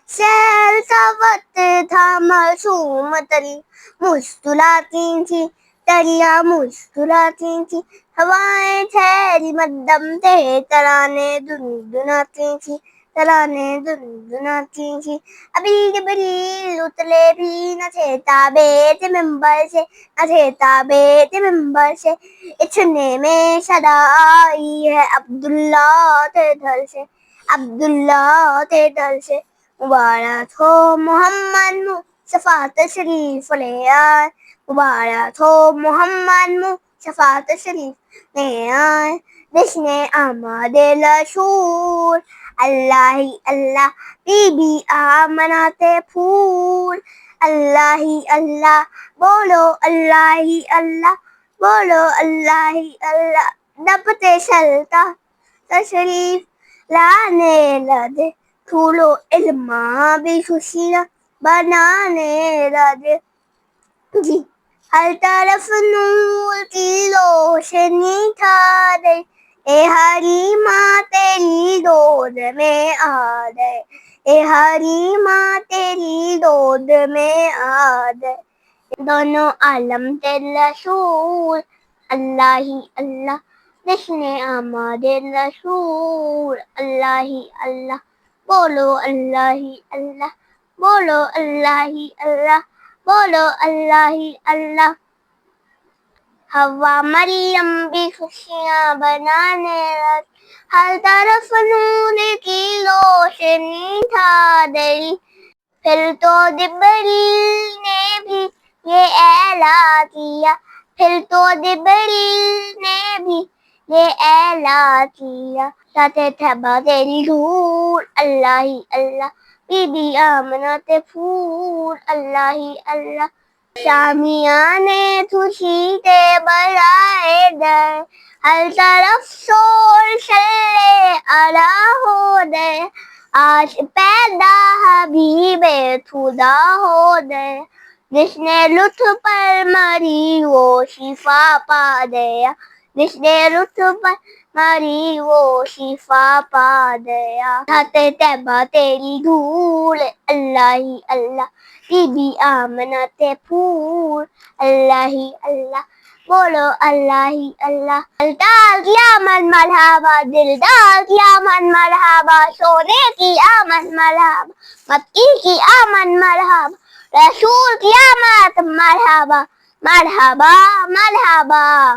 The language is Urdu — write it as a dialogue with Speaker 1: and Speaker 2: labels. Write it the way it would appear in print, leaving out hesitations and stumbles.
Speaker 1: سیل کا وقت تھا معصوم تری مسکراتی تھی دریاں مسکراتی تھی ہوائیں ٹھہری مدم تھے ترانے دندناتی تھی ترانے دندناتی تھی ابھی جبریل اترے بھی نہ تھے تابعت ممبر سے نہ تھے تابعت ممبر سے اتنے میں صدا آئی ہے عبداللہ تھے گھر سے عبداللہ تھے گھر سے مبارک ہو محمد مصطفیٰ تشریف لے آئے مبارک ہو محمد مصطفیٰ تشریف لے آئے جشن آمد رسول اللہ ہی اللہ بی بی آمنہ تھے پھول اللہ ہی اللہ بولو اللہ ہی اللہ بولو اللہ ہی اللہ دبتے چلتا تشریف لانے لگے پھولو علم بھی خوشیاں بنانے لگے جی ہر طرف نور کی روشنی چھا گئی اے حریمہ تیری گود میں آ گئے اے حریمہ تیری گود میں آ گئے دونوں عالم تیرے رسول اللہ ہی اللہ جشن آمد رسول اللہ ہی اللہ بولو اللہ ہی اللہ بولو اللہ ہی اللہ بولو اللہ ہی اللہ ہوا مریم بھی خوشیاں بنانے لگی ہر طرف نور کی روشنی چھا گئی پھر تو جبریل نے بھی یہ اعلان کیا پھر تو جبریل نے بھی یہ اعلان کیا ساتھ تھبا تیری دھول اللہ ہی اللہ بی بی آمنہ تھے پھول اللہ ہی اللہ شامیانے خوشی کے برائے گئے ہر طرف شور شلے آرا ہو گئے آج پیدا حبیب خدا ہو گئے جس نے لطف پر مری وہ شفا پا گیا جس نے لطف پر مری وہ شفا پا گیا ہاتھ طیبہ تیری دھول اللہ ہی اللہ بی بی آمنہ تھے پھول اللہ ہی اللہ بولو اللہ ہی اللہ دلدار کی آمد مرحبا دلدار کی آمد مرحبا سونے کی آمد مرحبا مکی کی آمد مرحبا رسول کی آمد مرحبا مرحبا مرحبا